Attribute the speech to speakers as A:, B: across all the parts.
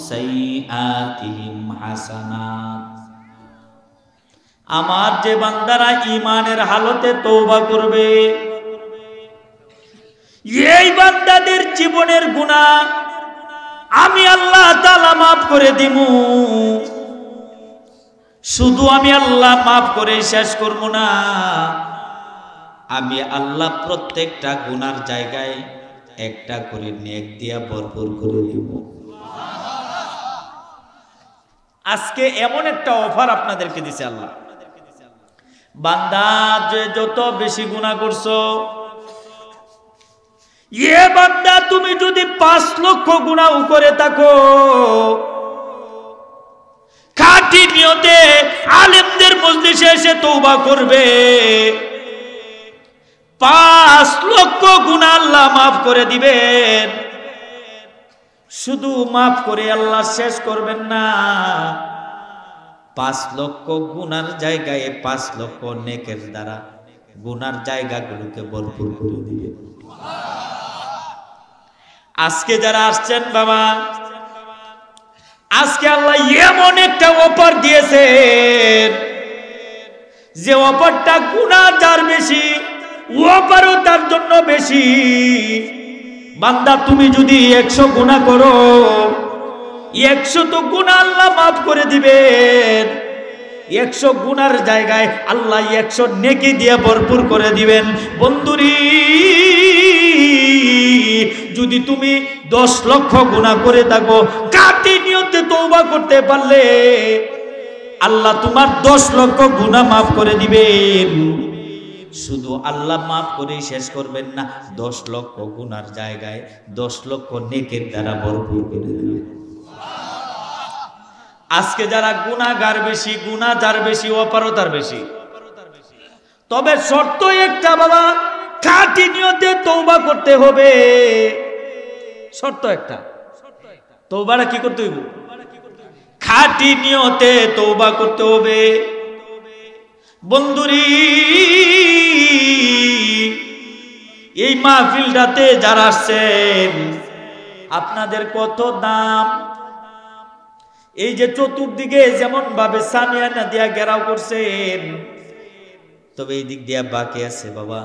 A: সাইয়্যাতিহিম হাসানাত। আমার যে বান্দারা ঈমানের হালতে তওবা করবে, এই বান্দাদের জীবনের গুনাহ আমি আল্লাহ তাআলা মাফ করে দিমু। শুধু আমি আল্লাহ মাফ করে শেষ করব না, আমি আল্লাহ প্রত্যেকটা গুনার জায়গায় একটা করে নেক দিয়া ভরপুর করে দিব। আজকে এমন একটা অফার আপনাদেরকে দিছে আল্লাহ, বান্দা যে যত বেশি গুনাহ করছো, বান্দা তুমি যদি 5 লক্ষ গুনাহ করে থাকো, খাঁটি নিয়তে আলেমদের মজলিসে এসে তওবা করবে, 5 লক্ষ গুনাহ আল্লাহ মাফ করে দিবেন। শুধু মাফ করে আল্লাহ শেষ করবেন না, 5 লক্ষ গুনার জায়গায় 5 লক্ষ নেকের দ্বারা গুনার জায়গাগুলোকে ভরপুর করে দিবেন। আজকে যারা আসছেন বাবা, আজকে আল্লাহ এমন একটা অফার দিয়েছেন, যে অফারটা গুনাহ যার বেশি, অফারও তার জন্য বেশি। বান্দা তুমি যদি 100 গুনাহ করো, 100 তো গুনাহ আল্লাহ মাফ করে দিবেন। 100 গুনার জায়গায় আল্লাহ 100 নেকি দিয়ে ভরপুর করে দিবেন। বন্ধুরি, যদি তুমি 10 লক্ষ গুনাহ করে থাকো, খাঁটি নিয়তে তওবা করতে পারলে আল্লাহ তোমার 10 লক্ষ গুনাহ মাফ করে দিবেন। শুধু আল্লাহ মাফ করে শেষ করবেন না, 10 লক্ষ গুনার জায়গায় 10 লক্ষ নেকের দ্বারা ভরপুর করে দিবেন। আজকে যারা গুনাহগার বেশি, গুনাহ যার বেশি, অপারও তার বেশি। তবে শর্ত একটা বাবা, খাঁটি নিয়তে তওবা করতে হবে। শর্ত একটা, তওবাটা কি করতে হইব? খাঁটি নিয়তে তওবা করতে হবে। বন্ধুরি, এই মাহফিলটাতে যারা আসছেন, আপনাদের কত দাম। এই যে চতুর্দিকে যেমন ভাবে সামিয়ানা দিয়া ঘেরাও করছেন, তবে এই দিক দিয়া বাকি আছে বাবা,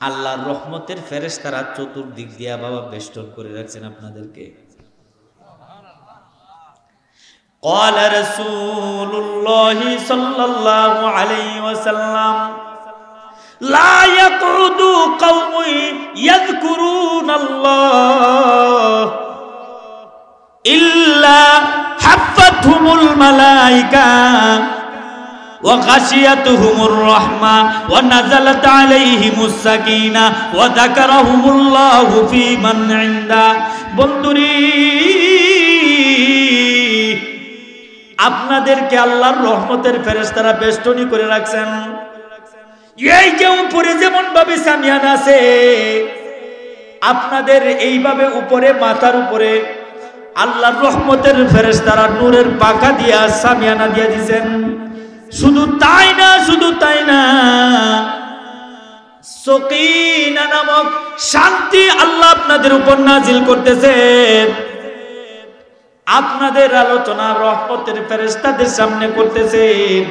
A: আল্লাহর রহমতের ফেরেশতারা চতুর্দিক দিয়া বাবা বেষ্টন করে রাখছেন আপনাদেরকে। قال رسول الله صلى الله عليه وسلم لا يقعد قوم يذكرون الله إلا حفتهم الملائكة وغشيتهم الرحمة ونزلت عليهم السكينة وذكرهم الله في من عنده। বন্ধুরি, আপনাদেরকে আল্লাহর রহমতের ফেরেশতারা বেষ্টনী করে রাখছেন। এই যে উপরে যেমন ভাবে সামিয়ানা আছে, আপনাদের এইভাবে উপরে মাথার উপরে আল্লাহর রহমতের ফেরেশতারা নূরের পাখা দিয়া সামিয়ানা দিয়া দিয়েছেন। শুধু তাই না, শুধু তাই না, সকিনা নামক শান্তি আল্লাহ আপনাদের উপর নাজিল করতেছেন। আপনাদের আলোচনা রহমতের ফেরেশতাদের সামনে করতেছেন।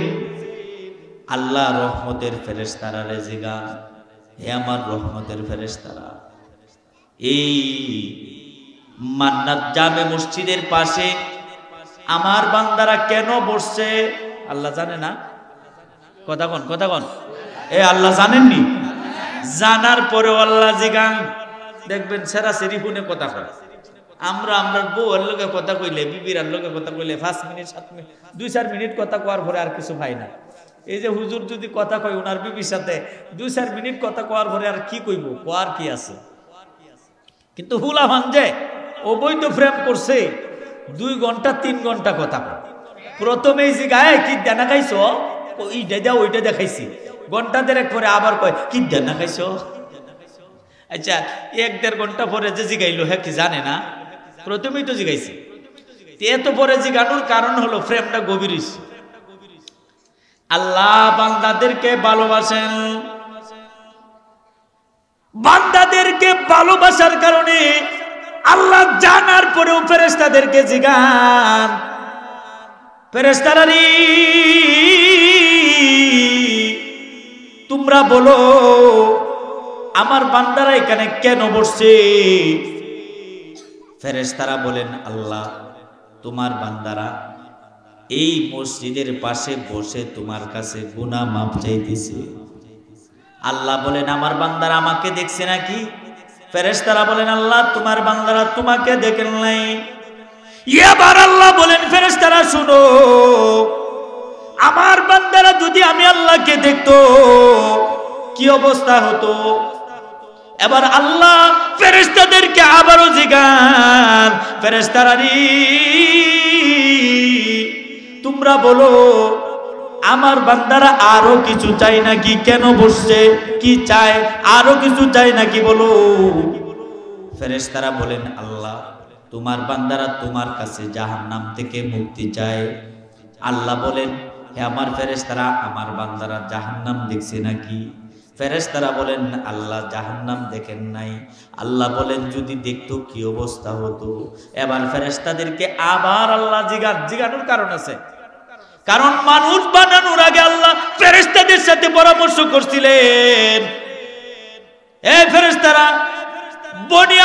A: আল্লাহ রহমতের ফেরেশতারা রেজিগা, হে আমার রহমতের ফেরেশতারা, এই মান্নাত জামে মসজিদের পাশে আমার বান্দারা কেন বসছে আল্লাহ জানে না? কথা কন, কথা কন। আল্লাহ জানেননি? জানার পরে আল্লাহ জিগান, দেখবেন সেরা সেরি ফোনে কথা কয়। আমরা বউয়ের লোকে কথা কইলে, বিবির লোকে কথা কইলে 5 মিনিট 7 মিনিট 2-4 মিনিট কথা কওয়ার পরে আর কিছু পাই না। এই যে হুজুর যদি কথা কয় ওনার বিবির সাথে 2-4 মিনিট কথা কওয়ার পরে আর কি কইব, কোয়ার কি আছে? কিন্তু হুলা ভাঞ্জে অবৈধ প্রেম করছে, 2 ঘন্টা 3 ঘন্টা কথা কয়। প্রথমেই জিগায় কি দানা খাইছো, ওইটা দেয়া ওইটা দেখাইছি, ঘন্টা দেড়েক পরে আবার কয় কি দানা খাইছো। আচ্ছা, 1-1.5 ঘন্টা পরে যে জিগাইলো, হ্যাঁ কি জানে না? প্রথমেই তো জিগাইছি। এত পরে জিগানোর কারণ হলো প্রেমটা গভীর হইছে। আল্লাহ বান্দাদেরকে ভালোবাসেন, বান্দাদেরকে ভালোবাসার কারণে আল্লাহ জানার পরেও ফেরেশতাদেরকে জিগান, ফেরেশতারা রে তোমরা বলো আমার বান্দারা এখানে কেন বসছে? ফেরেশতারা বলেন আল্লাহ তোমার বান্দারা এই মসজিদের পাশে বসে তোমার কাছে গুনাহ মাফ চাইতেছে। আল্লাহ বলেন আমার বান্দারা আমাকে দেখছে নাকি? ফেরেশতারা বলেন আল্লাহ তোমার বান্দারা তোমাকে দেখেন নাই। এবার আল্লাহ বলেন ফেরেশতারা শুনো, আমার বান্দারা যদি আমি আল্লাহকে দেখতো কি অবস্থা হতো? এবার আল্লাহ ফেরেশতাদেরকে আবারও জিগান, ফেরেশতারা রে তোমরা বলো আমার বান্দারা আরো কিছু চাই নাকি? কেন বসছে? কি চায়? আরো কিছু চাই নাকি বলো? ফেরেশতারা বলেন আল্লাহ তোমার বান্দারা তোমার কাছে জাহান্নাম থেকে মুক্তি চায়। আল্লাহ বলেন হে আমার ফেরেশতারা আমার বান্দারা জাহান্নাম দেখছে নাকি? ফেরেশতারা বলেন আল্লাহ জাহান্নাম দেখেন নাই। আল্লাহ বলেন যদি দেখতো কি অবস্থা হতো? এবার ফেরেশতাদেরকে আবার আল্লাহ জিগানোর কারণ আছে, কারণ মানুষ বানানোর আগে আল্লাহ ফেরেশতাদের সাথে পরামর্শ করছিলেন। এই ফেরেশতারা বনি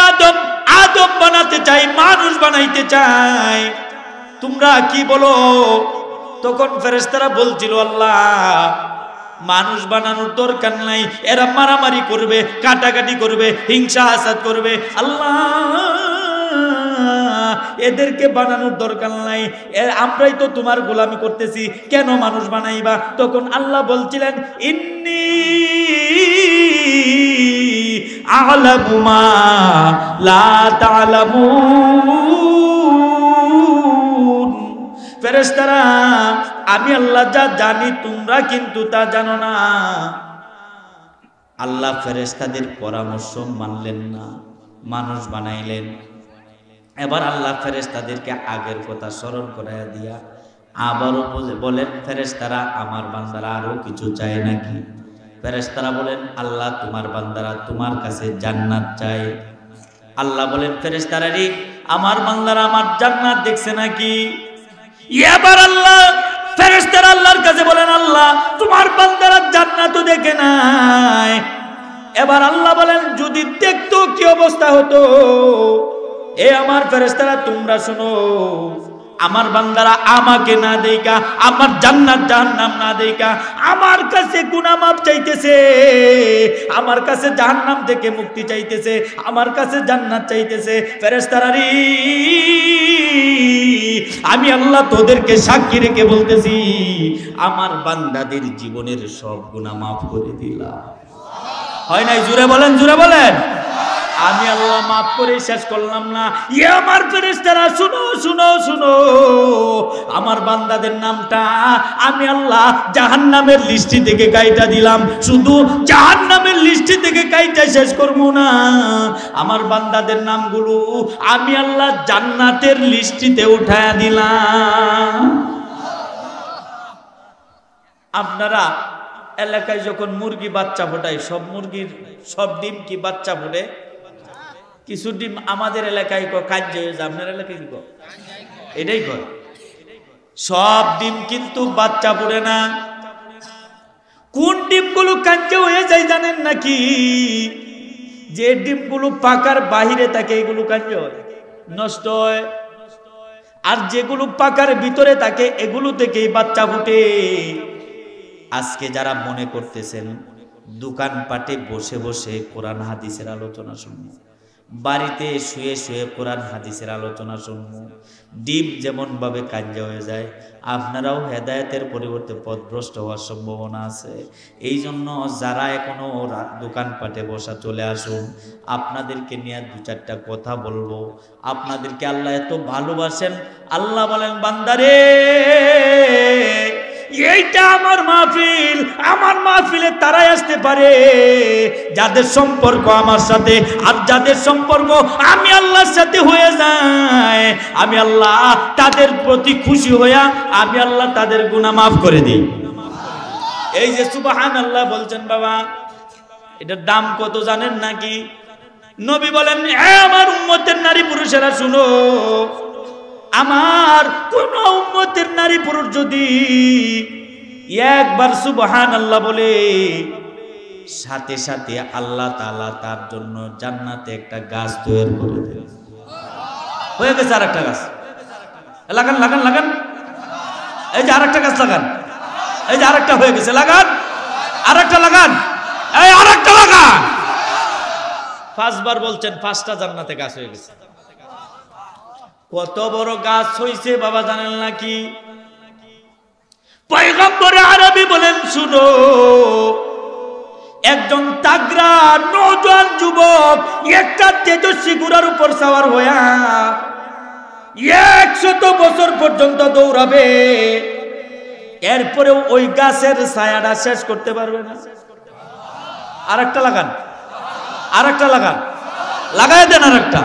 A: আদম বানাতে চাই, মানুষ বানাইতে চাই, তোমরা কি বলো? তখন ফেরেশতারা বলছিল আল্লাহ মানুষ বানানোর দরকার নাই, এরা মারামারি করবে, কাটাকাটি করবে, হিংসা হাসাদ করবে, আল্লাহ এদেরকে বানানোর দরকার নাই, আমরাই তো তোমার গোলামি করতেছি, কেন মানুষ বানাইবা? তখন আল্লাহ বলছিলেন ইন্নী আ'লামু মা লা তা'লামুন। ফেরেশতারা আমি আল্লাহ যা জানি তোমরা কিন্তু তা জানো না। আল্লাহ ফেরেশতাদের পরামর্শ মানলেন না, মানুষ বানাইলেন। এবার আল্লাহ ফেরেশতাদেরকে আগের কথা স্মরণ করাইয়া দিয়া আবারও বলেন ফেরেশতারা আমার বান্দারা আরো কিছু চায় নাকি? ফেরেশতারা বলেন আল্লাহ তোমার বান্দারা তোমার কাছে জান্নাত চায়। আল্লাহ বলেন ফেরেশতারা রে আমার বান্দারা আমার জান্নাত দেখছে নাকি? এবার আল্লাহ ফেরেশতারা আল্লাহর কাছে বলেন আল্লাহ তোমার বান্দারা জান্নাতও দেখে নাই। এবার আল্লাহ বলেন যদি দেখতো কি অবস্থা হতো? এ আমার ফেরেশতারা তোমরা শোনো, আমার বান্দারা আমাকে না দেইকা, আমার জান্নাত জাহান্নাম না দেইকা আমার কাছে গুনাহ মাফ চাইতেছে, আমার কাছে জাহান্নাম থেকে মুক্তি চাইতেছে, আমার কাছে জান্নাত চাইতেছে। ফেরেশতারা রে আমি আল্লাহ তোদেরকে সাক্ষী রেখে বলতেছি আমার বান্দাদের জীবনের সব গুনাহ মাফ করে দিলাম। হয় নাই? জোরে বলেন, জোরে বলেন। আমি আল্লাহ মাফ করে শেষ করলাম না। আমার ফেরেশতারা শুনো শুনো শুনো, আমার বান্দাদের নামটা আমি আল্লাহ জাহান্নামের লিস্টি থেকে কাইটা দিলাম। শুধু জাহান্নামের লিস্টি থেকে কাইটা শেষ করব না, আমার বান্দাদের নামগুলো আমি আল্লাহ জান্নাতের লিস্টিতে উঠায়া দিলাম। আপনারা এলাকায় যখন মুরগি বাচ্চা ফোটায়, সব মুরগির সব ডিম কি বাচ্চা ফোটে? কিছু ডিম আমাদের এলাকায় কাজ হয়ে যায়, আপনার এলাকায় কি এটাই কর। সব ডিম কিন্তু বাচ্চা পড়ে না। কোন ডিমগুলো কাঞ্চে হয়ে যায় জানেন নাকি? যে ডিমগুলো পাকার বাহিরে থাকে এগুলো কাঞ্চে হয়, নষ্ট হয়। আর যেগুলো পাকার ভিতরে থাকে এগুলো থেকেই বাচ্চা ফুটে। আজকে যারা মনে করতেছেন দোকানপাটে বসে বসে কোরআন হাদিসের আলোচনা শুনবো, বাড়িতে শুয়ে শুয়ে কোরআন হাদিসের আলোচনা শুনবো, ডিম যেমন ভাবে কাঞ্জা হয়ে যায়, আপনারাও হেদায়েতের পরিবর্তে পথভ্রষ্ট হওয়ার সম্ভাবনা আছে। এই জন্য যারা এখনো দোকানপাটে বসা চলে আসুন, আপনাদেরকে নিয়ে দু চারটা কথা বলবো। আপনাদেরকে আল্লাহ এত ভালোবাসেন, আল্লাহ বলেন বান্দারে এইটা আমার মাহফিল, আমার মাহফিলে তারাই আসতে পারে যাদের সম্পর্ক আমার সাথে, আর যাদের সম্পর্ক আমি আল্লাহর সাথে হয়ে যায় আমি আল্লাহ তাদের প্রতি খুশি হইয়া আমি আল্লাহ তাদের গুনাহ মাফ করে দিই। এই যে সুবহানাল্লাহ বলছেন বাবা, এটার দাম কত জানেন নাকি? নবী বলেন, আমার উম্মতের নারী পুরুষেরা শুনো, আমার কোন উম্মতের নারী পুরুষ যদি একবার সুবহানাল্লাহ বলে, সাথে সাথে আল্লাহ তাআলা তার জন্য জান্নাতে একটা গাছ তৈরি করে দেন। হয়ে গেছে আরেকটা গাছ, লাগান লাগান লাগান, এই যে আরেকটা গাছ লাগান, এই যে আরেকটা হয়ে গেছে, লাগান আরেকটা, লাগান এই আরেকটা লাগান। পাঁচবার বলছেন, পাঁচটা জান্নাতে গাছ হয়ে গেছে। কত বড় গাছ হইছে বাবা জানেন নাকি? পয়গম্বরে আরবি বলেন, শুনো, একজন তাগড়া নওজোয়ান যুবক একটা তেজস্বী ঘোড়ার উপর সওয়ার হইয়া 100 বছর পর্যন্ত দৌড়াবে, এরপরেও ওই গাছের ছায়াটা শেষ করতে পারবে না। আরেকটা লাগান, আরেকটা লাগান, লাগায় দেন আরেকটা।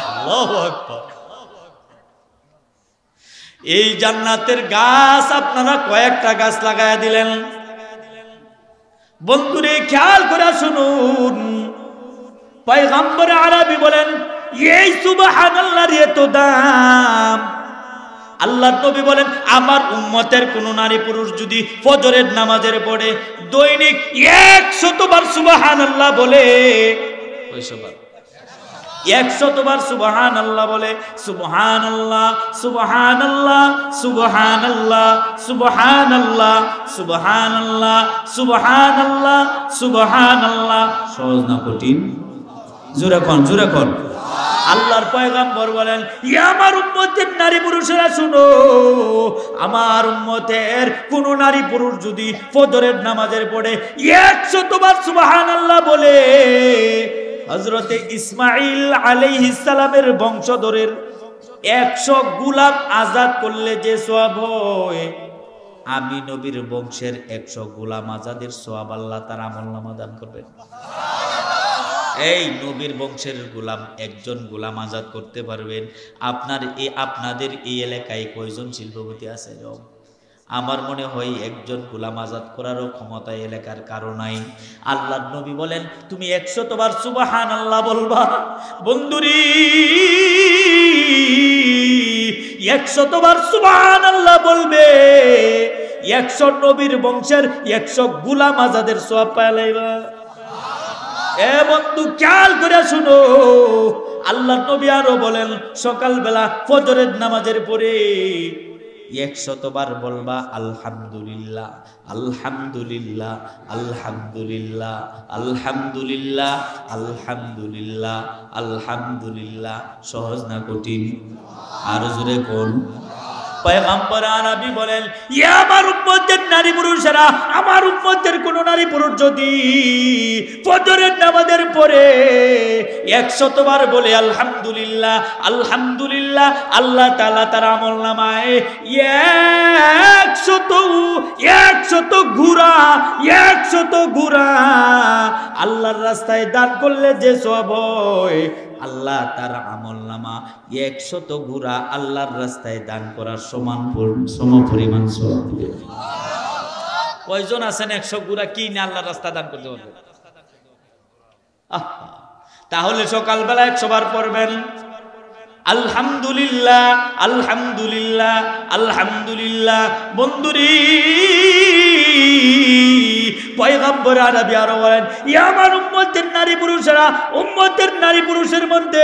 A: আল্লাহু আকবার। এই জান্নাতের গাছ আপনারা কয়েকটা গাছ লাগায়া দিলেন। বন্ধুরে খেয়াল করে শুনুন, পয়গম্বর আরবি বলেন, এই সুবহানাল্লাহর এত দাম। আল্লাহর নবী বলেন, আমার উম্মতের কোন নারী পুরুষ যদি ফজরের নামাজের পড়ে দৈনিক 100 বার সুবহানাল্লাহ বলে, 100 বার সুবহানাল্লাহ বলে, সুবহানাল্লাহ সুবহানাল্লাহ সুবহানাল্লাহ সুবহানাল্লাহ সুবহানাল্লাহ সুবহানাল্লাহ সুবহানাল্লাহ। সহজ না কঠিন? জোরে কোন, জোরে কোন। আল্লাহর পয়গম্বর বলেন, আমার উম্মতের নারী পুরুষেরা শুনো, আমার উম্মতের কোন নারী পুরুষ যদি ফজরের নামাজের পড়ে 100 বার সুবহানাল্লাহ বলে, হযরতে ইসমাঈল আলাইহিস সালামের বংশধরের 100 গোলাম আজাদ করলে যে সওয়াব হয়, আমি নবীর বংশের 100 গোলাম আজাদের সওয়াব আল্লাহ তার আমলনামা দান করবেন। এই নবীর বংশের গোলাম একজন গোলাম আজাদ করতে পারবেন। আপনাদের এই এলাকায় কয়জন শিল্পপতি আছে? আমার মনে হয় একজন গোলাম আজাদ করারও ক্ষমতা এলাকার কারো নাই। আল্লাহর নবী বলেন, তুমি 100 বার সুবহানাল্লাহ বলবা। বন্ধুরি, 100 বার সুবহানাল্লাহ বলবে, 100 নবীর বংশের 100 গোলাম আজাদের সওয়াব পাইলাইবা। এ বন্ধু খেয়াল করে শুনো, আল্লাহর নবী আরো বলেন, সকালবেলা ফজরের নামাজের পরে 100 বার বলবা আলহামদুলিল্লাহ আলহামদুলিল্লাহ আলহামদুলিল্লাহ আলহামদুলিল্লাহ আলহামদুলিল্লাহ আলহামদুলিল্লাহ। সহজ না কঠিন? আর জোরে কোন। পয়গম্বর আরবি বলেন, আমার উম্মতের নারী পুরুষেরা, আমার উম্মতের কোন নারী পুরুষ যদি ফজরের নামাজের পরে 100 বার বলে আলহামদুলিল্লাহ আলহামদুলিল্লাহ, আল্লাহ তাআলা তার আমলনামায় 100 ঘোড়া 100 ঘোড়া আল্লাহর রাস্তায় দান করলে যে সওয়াব হয়, আল্লাহ তার আমলনামা 100 ঘোড়া আল্লাহর রাস্তায় দান করার সম পরিমাণ সওয়াব দিবে। কয়জন আছেন 100 ঘোড়া কিনে আল্লাহর রাস্তায় দান করতে পারবে? তাহলে সকালবেলা 100 বার পড়বেন আলহামদুলিল্লাহ আলহামদুলিল্লাহ আলহামদুলিল্লাহ। বন্ধুরি, পয়গম্বর আরবি আরো বলেন, আমার উম্মতের নারী পুরুষেরা, উম্মতের নারী পুরুষের মধ্যে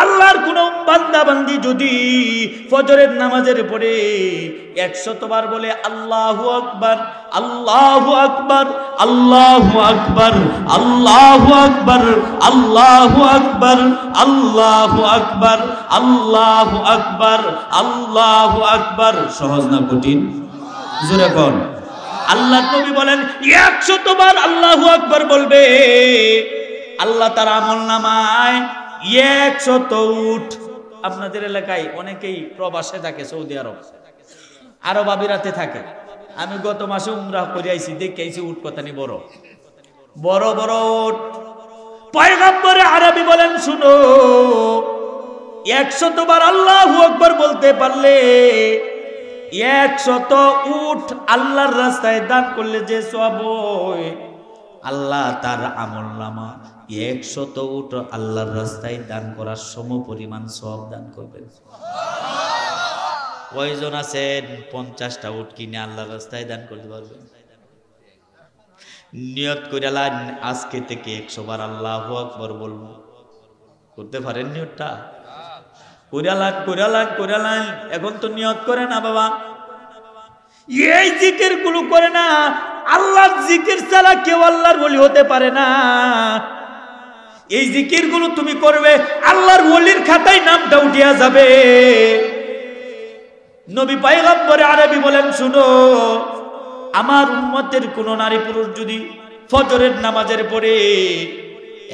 A: আল্লাহর কোন বান্দা বান্দি যদি ফজরের নামাজের পরে 100 বার বলে আল্লাহু আকবার আল্লাহু আকবার আল্লাহু আকবার আল্লাহু আকবার আল্লাহু আকবার আল্লাহু আকবার আল্লাহু আকবার আল্লাহু আকবার। সহজ না কঠিন? জোরে কোন। আল্লাহর নবী বলেন, 100 বার আল্লাহু আকবার বলবে, আল্লাহ তার আমলনামায় 100 উট। আপনাদের এলাকায় অনেকেই প্রবাসে থাকে, সৌদি আরব আমিরাতে থাকে। আমি গত মাসে উমরাহ করে আইছি, দেখে আইছি উট কতখানি বড় বড় বড় উট। পয়গম্বর আরবি বলেন, শুনো, 100 বার আল্লাহু আকবার বলতে পারলে 100 উট আল্লাহর রাস্তায় দান করলে যে সওয়াব হয়, আল্লাহ তার আমলনামা 100 উট আল্লাহর রাস্তায় দান করার সমপরিমাণ সওয়াব দান করবেন। কয়জন আছেন 50টা উট কিনে আল্লাহর রাস্তায় দান করতে পারবেন? নিয়ত কইরালেন আজকে থেকে 100 বার আল্লাহু আকবার বলবো। করতে পারেন নিয়তটা? কইরালেন এখন তো নিয়ত করে না বাবা, এই জিকির গুলো করে না। আল্লাহর জিকির ছাড়া কেউ আল্লাহর ওলি হতে পারে না। এই জিকির গুলো তুমি করবে, আল্লাহর ওলির খাতায় নামটা উঠিয়া যাবে। নবী পয়গম্বর আরবি বলেন, শুনো, আমার উম্মতের কোন নারী পুরুষ যদি ফজরের নামাজের পরে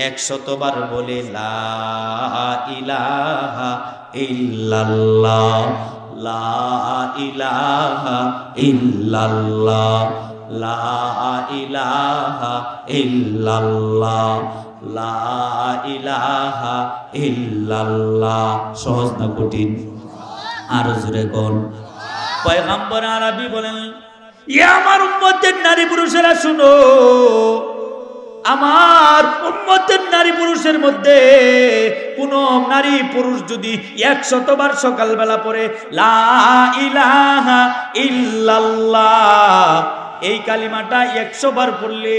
A: 100 বার বলে লা ইলাহা ইল্লাল্লাহ, লা ইলাহা ইল্লাল্লাহ, লা ইলাহা ইল্লাল্লাহ, লা ইলাহা ইল্লাল্লাহ। সহজ না কঠিন? আর জোরে কোন? পয়গম্বর আরবি বলেন, ইয়া আমার উম্মতের নারী পুরুষেরা শুনো, আমার উম্মতের নারী পুরুষের মধ্যে কোন নারী পুরুষ যদি 100 বার সকালবেলা পড়ে লা ইলাহা ইল্লাল্লাহ, এই কালিমাটা 100 বার পড়লে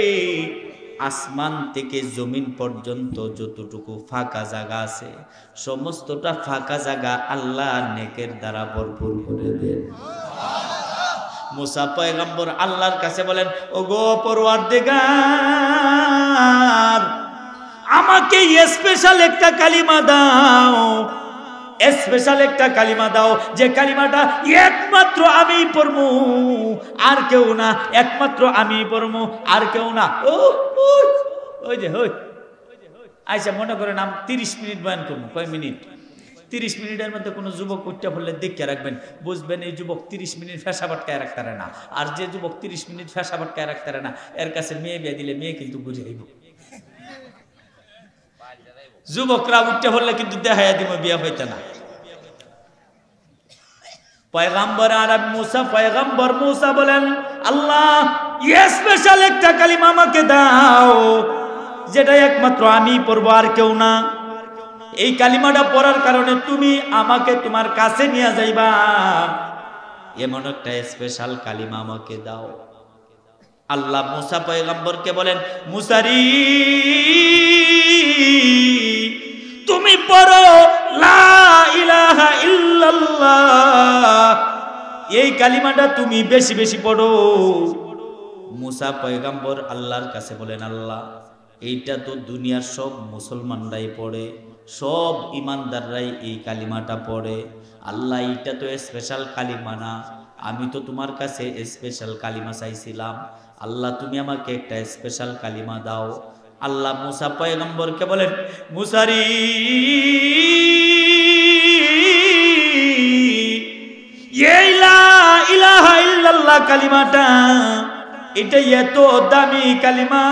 A: আসমান থেকে জমিন পর্যন্ত যতটুকু ফাঁকা জায়গা আছে সমস্তটা ফাঁকা জায়গা আল্লাহ নেকের দ্বারা ভরপুর করে দেন। মুসা পয়গম্বর আল্লাহর কাছে বলেন, ওগো পরওয়ারদিগার, আমাকে স্পেশাল একটা কালিমা দাও, স্পেশাল একটা কালিমা দাও, যে কালিমাটা একমাত্র আমি পড়বো আর কেউ না, একমাত্র আমি পড়বো আর কেউ না। ওই যে আচ্ছা, মনে করেন আমি 30 মিনিট বয়ান করবো। কয় মিনিট? 30 মিনিটের মধ্যে কোনো যুবক উঠতে বললে দেখে রাখবেন, বুঝবেন এই যুবক 30 মিনিট ফেসা বাটকায় রাখতে পারে না। আর যে যুবক 30 মিনিট ফেসা বাটকায় রাখতে পারে না, এর কাছে মেয়ে বিয়ে দিলে মেয়ে কিন্তু বুঝে দিব। যুবকরা উঠতে বললে কিন্তু দেখাইয়া দিব, বিয়া হইতে না। পয়গম্বর আরব মুসা, পয়গম্বর মুসা বলেন, আল্লাহ স্পেশাল একটা কালিমা আমাকে দাও, যেটা একমাত্র আমি পড়বো আর কেউ না। এই কালিমাটা পড়ার কারণে তুমি আমাকে তোমার কাছে নিয়ে যাইবা, এমন একটা স্পেশাল কালিমা আমাকে দাও। আল্লাহ মুসা পয়গম্বরকে বলেন, মুসারি তুমি পড়ো লা ইলাহা ইল্লাল্লাহ, এই কালিমাটা তুমি বেশি বেশি পড়ো। মুসা পয়গম্বর আল্লাহর কাছে বলেন, আল্লাহ এইটা তো দুনিয়ার সব মুসলমানরাই পড়ে, সব ইমানদাররাই এই কালিমাটা পড়ে, আল্লাহ এইটা তো স্পেশাল কালিমা না, আমি তো তোমার কাছে স্পেশাল কালিমা চাইছিলাম, আল্লাহ তুমি আমাকে একটা স্পেশাল কালিমা দাও। আল্লাহ মুসা পয়গম্বরকে বলেন, মুসারি এই লা ইলাহা ইল্লাল্লাহ কালিমাটা, এটা এত দামি কালিমা,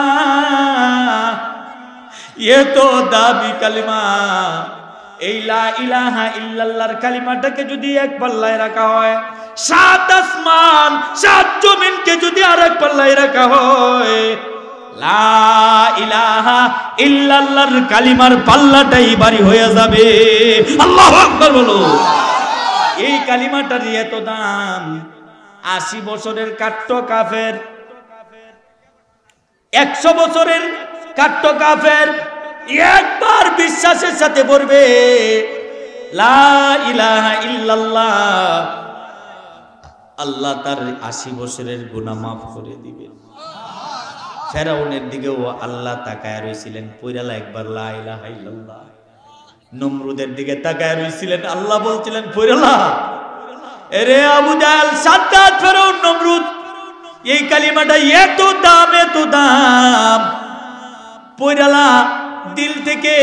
A: এত দামি কালিমা। এই লা ইলাহা ইল্লাল্লাহর কালিমাটাকে যদি এক পাল্লায় রাখা হয়, 7 আসমান 7 জমিনকে যদি আরেক পাল্লায় রাখা হয়, লা ইলাহা ইল্লাল্লাহর কালিমার পাল্লাটাই ভারী হয়ে যাবে। আল্লাহু আকবার বলো। এই কালিমাটার এত দাম। 80 বছরের কাট্টো কাফের, 100 বছরের কাট্টো কাফের একবার বিশ্বাসের সাথে বলবে লা ইলাহা ইল্লাল্লাহ, আল্লাহ তার 80 বছরের গুনাহ মাফ করে দিবেন। ফেরাউনের দিকেও আল্লাহ তাকায় রইছিলেন, পয়রালা একবার লা ইলাহা ইল্লাল্লাহ। নমরুদের দিকে তাকায় রইছিলেন, আল্লাহ বলছিলেন পয়রালা, এরে আবু জাহল, সাদ্দাত, ফেরাউন, নমরুদ, এই কালিমাটা এত দাম, এত দাম, পয়রালা দিল থেকে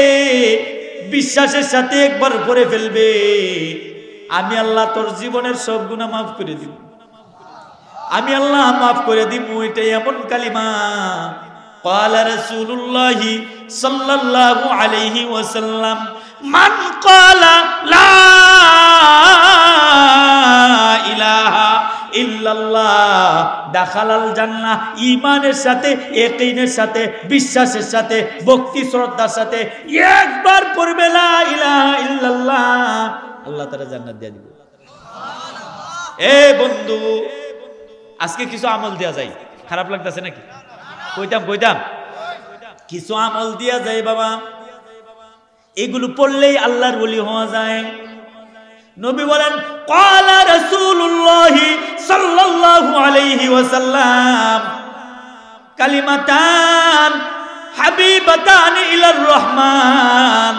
A: বিশ্বাসের সাথে একবার পড়ে ফেলবে, আমি আল্লাহ তোর জীবনের সব গুনাহ মাফ করে দিব, আমি আল্লাহ মাফ করে দিব। এটা এমন কালিমা। ক্বালা রাসূলুল্লাহ সাল্লাল্লাহু আলাইহি ওয়াসাল্লাম, মান ক্বালা লা ইলাহা ইল্লাল্লাহ দাখালাল জান্নাহ। ঈমানের সাথে, ইয়াকিনের সাথে, বিশ্বাসের সাথে, ভক্তি শ্রদ্ধার সাথে একবার পড়বে লা ইলাহা ইল্লাল্লাহ, আল্লাহ তাআলা জান্নাত দিয়ে দিবে। এ বন্ধু, আজকে কিছু আমল দেয়া যায়, খারাপ লাগতেছে নাকি? কইতাম কিছু আমল দেয়া যায় বাবা, এগুলো পড়লেই আল্লাহর ওলি হওয়া যায়। নবী বলেন, ক্বালা রাসূলুল্লাহ সাল্লাল্লাহু আলাইহি ওয়াসাল্লাম কালিমাতান হাবিবাতান ইলার রহমান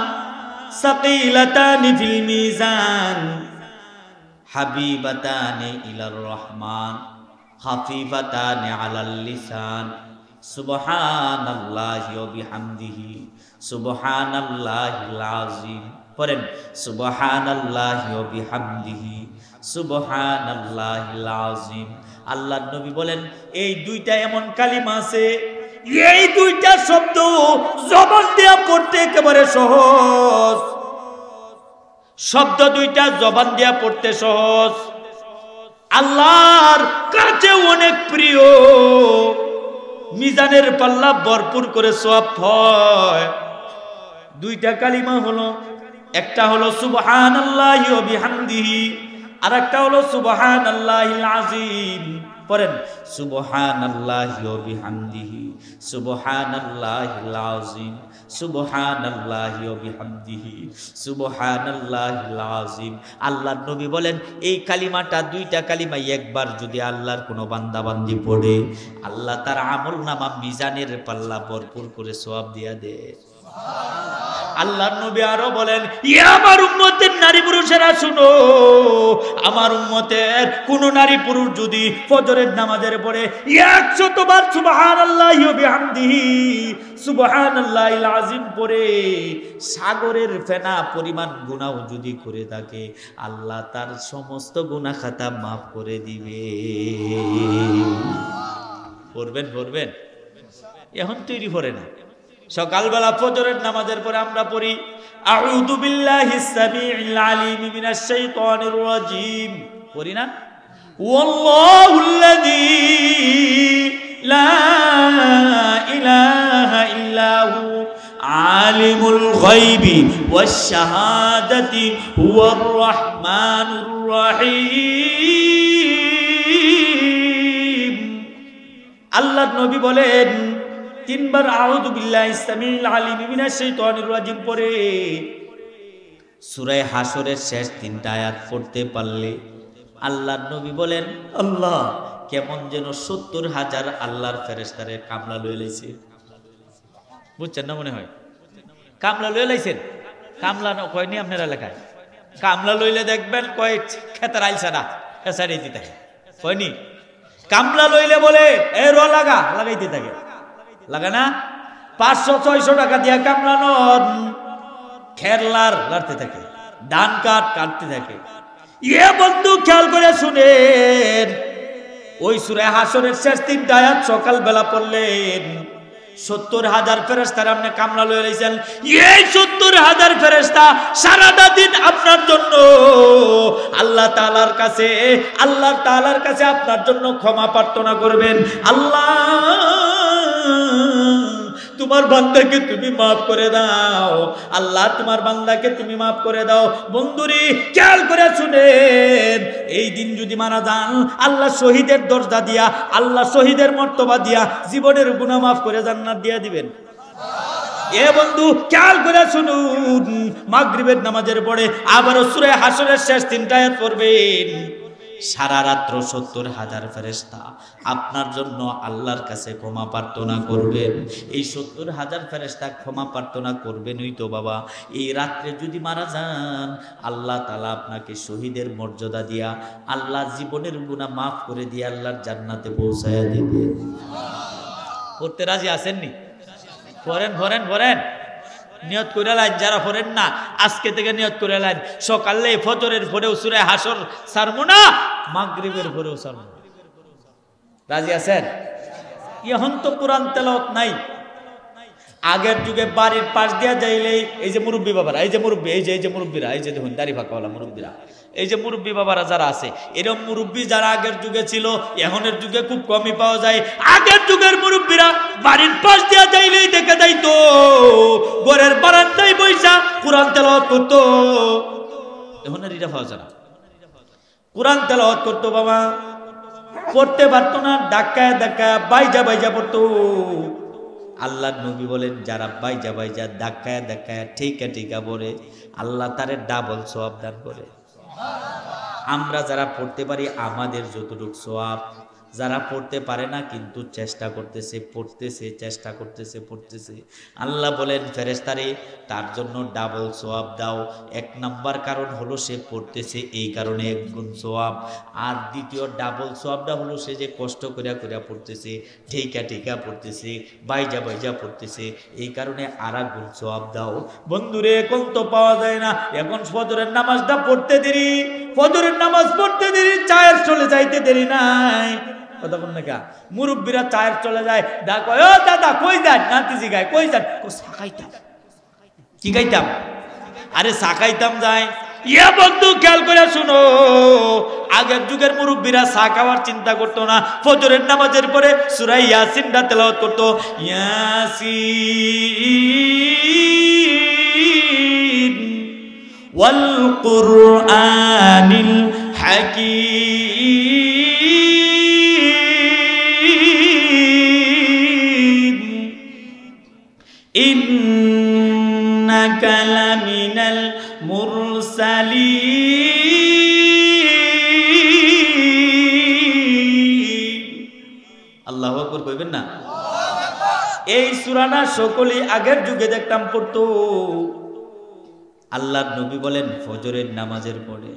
A: সাকিলাতান ফিল মিজান হাবিবাতান ইলার রহমান খাফিফাতান আলাল লিসান সুবহানাল্লাহি ওয়া বিহামদিহি সুবহানাল্লাহিল আযীম। পড়েন সুবহানাল্লাহি ওয়া বিহামদিহি সুবহানাল্লাহিল আযীম। আল্লাহর নবী বলেন, এই দুইটা এমন কালিমা আছে, এই দুইটা শব্দ জবান দিয়ে পড়তে একেবারে সহজ। শব্দ দুইটা জবান দিয়ে পড়তে সহজ, আল্লাহর কাছে অনেক প্রিয়, মিজানের পাল্লা ভরপুর করে সওয়াব হয়। দুইটা কালিমা হলো, একটা হলো সুবহানাল্লাহি ওয়া বিহামদিহি, আর একটা হলো সুবহানাল্লাহিল আযীম। পড়েন সুবহানাল্লাহি ওয়া বিহামদিহি সুবহানাল্লাহিল আযীম সুবহানাল্লাহি ওয়া বিহামদিহি সুবহানাল্লাহিল আযীম। আল্লাহর নবী বলেন, এই কালিমাটা, দুইটা কালিমা একবার যদি আল্লাহর কোনো বান্দা বান্দি পড়ে, আল্লাহ তার আমলনামা মিজানের পাল্লা ভরপুর করে সওয়াব দিয়া দেয়। আল্লাহর নবী আরো বলেন, ইয়া আমার উম্মতের নারী পুরুষেরা শুনো, আমার উম্মতের কোন নারী পুরুষ যদি ফজরের নামাজের পরে 100 বার সুবহানাল্লাহি ওয়া বিহামদিহি সুবহানাল্লাহিল আযীম পড়ে সাগরের ফেনা পরিমাণ গুনাহ যদি করে থাকে, আল্লাহ তার সমস্ত গুনাহ খাতা মাফ করে দিবে। পড়বেন এখন তৈরি করে না। সকালবেলা ফজরের নামাজের পরে আমরা পড়ি আউযু বিল্লাহিস সামিউল আলিম মিনাশ শাইতানির রাজীম, পড়ি না? ওয়াল্লাহুল্লাযী লা ইলাহা ইল্লাহু আলিমুল গায়বি ওয়াশ শাহাদাতি হুয়ার রাহমানুর রহিম। আল্লাহর নবী বলেন, তিনবার আউযু বিল্লাহিস সামিউল আলিম মিনাশ শাইতানির রাজীম পড়ে সূরা হাশরের শেষ তিনটা আয়াত পড়তে পারলে, আল্লাহর নবী বলেন, আল্লাহ কেমন যেন 70,000 আল্লাহর ফেরেশতারে কামলা লয়ে লাইছে। বুঝছেন না? মনে হয় কামলা লয়ে লাইছেন। কামলা কয়নি আপনার এলাকায়? কামলা লইলে দেখবেন কয় খেতার আইসা না খেসাইতে থাকে, কয়নি? কামলা লইলে বলে এ র লাগাইতে থাকে, লাগে না? 500-600 টাকা দিয়া কামলানো খেরলার লাড়তে থাকে, ধান কাটতে থাকে। এ বন্ধু খেয়াল করে শুনেন, ওই সূরা হাশরের শেষ তিনটা আয়াত সকালবেলা পড়লেন, 70,000 ফেরেশতার আপনি কামলা লয়ে লাইছেন। এই 70,000 ফেরেশতা সারাটা দিন আপনার জন্য আল্লাহ তাআলার কাছে আপনার জন্য ক্ষমা প্রার্থনা করবেন। আল্লাহ তোমার বান্দাকে তুমি মাফ করে দাও, আল্লাহ তোমার বান্দাকে তুমি মাফ করে দাও। বন্ধুরে খেয়াল করে শুনেন, এই দিন যদি মারা যান, আল্লাহ শহীদের দরজা দিয়া, আল্লাহ শহীদের মর্তবা দিয়া জীবনের গুনাহ মাফ করে জান্নাত দিয়া দিবেন। এ বন্ধু খেয়াল করে শুনুন, মাগরিবের নামাজের পরে আবারও সূরা হাশরের শেষ তিনটা আয়াত পড়বেন। সারা রাত্র 70,000 ফেরেশতা আপনার জন্য আল্লাহর কাছে ক্ষমা প্রার্থনা করবেন। এই 70,000 ফেরেশতা ক্ষমা প্রার্থনা করবেনই তো বাবা। এই রাত্রে যদি মারা যান, আল্লাহ তাআলা আপনাকে শহীদের মর্যাদা দিয়া, আল্লাহ জীবনের গুনাহ মাফ করে দিয়ে আল্লাহর জান্নাতে পৌঁছায়া দিবেন। পড়তে রাজি আছেননি? পড়েন নিয়ত করে লাইন, যারা পড়েন না আজকে থেকে নিয়ত করে লাইন, সকালে ফজরের পরেও সূরা হাশর ছাড়বো না, মাগরিবের পরেও ছাড়বো না। রাজি আছেন? এখন তো কোরআন তেলাওয়াত নাই। আগের যুগে বাড়ির পাশ দিয়া যাইলে এই যে মুরব্বী বাবারা, এই যে মুরব্বী, এই যে মুরব্বীরা, এই যে দেখুন দাড়ি ফাঁকাওয়ালা মুরব্বীরা, এই যে মুরব্বী বাবারা যারা আছে, এরকম মুরব্বী যারা আগের যুগে ছিল, এখনের যুগে খুব কমই পাওয়া যায়। আগের যুগের মুরব্বীরা বাড়ির পাশ দিয়া যাইলেই দেখে যাইতো ঘরের বারান্দায় বইসা কোরআন তেলাওয়াত করতো। এখনের এটা পাওয়া যায় না। কোরআন তেলাওয়াত করতো বাবা, পড়তে পারতো না, ডাক্কায় ডাক্কায় বাইজা বাইজা পড়তো। আল্লাহ নবী বলেন, যারা বাইজা বাইজা ডাক্কায় ডাক্কায় ঠিকা ঠিকা পড়ে, আল্লাহ তারে ডাবল সওয়াব দান করে। আমরা যারা পড়তে পারি আমাদের যতটুকু সওয়াব, যারা পড়তে পারে না কিন্তু চেষ্টা করতেছে, পড়তেছে, চেষ্টা করতেছে, পড়তেছে, আল্লাহ বলেন ফেরেশতারে তার জন্য ডাবল সওয়াব দাও। এক নাম্বার কারণ হলো সে পড়তেছে, এই কারণে এক গুণ সওয়াব। আর দ্বিতীয় ডাবল সওয়াবটা হলো সে যে কষ্ট করিয়া করিয়া পড়তেছে, ঠিকা ঠিকা পড়তেছে, বাইজা বাইজা পড়তেছে, এই কারণে আর এক গুণ সওয়াব দাও। বন্ধুরে এখন তো পাওয়া যায় না, এখন ফজরের নামাজটা পড়তে দেরি, ফজরের নামাজ পড়তে দেরি, চায়ের চলে যাইতে দেরি নাই। কথা বল না কা, মুরব্বীরা চায়ের চলে যায়, ডাক, ও দাদা কই যান, নাতিজি গায় কই যান, ও সাকাইতাম। কি গাইতাম? আরে সাকাইতাম যায়। ইয়া বন্ধু খেয়াল করে শুনো, আগের যুগের মুরব্বীরা চা খাওয়ার চিন্তা করতো না, ফজরের নামাজের পরে সূরা ইয়াসিনটা তেলাওয়াত করতো। ইয়াসিন ওয়াল কুরআনিল হাকীম ইন্নাকা লামিনাল মুরসালিন। আল্লাহু আকবার কইবেন না? এই সূরাটা সকলেই আগের যুগে দেখতাম পড়তো। আল্লাহর নবী বলেন ফজরের নামাজের পরে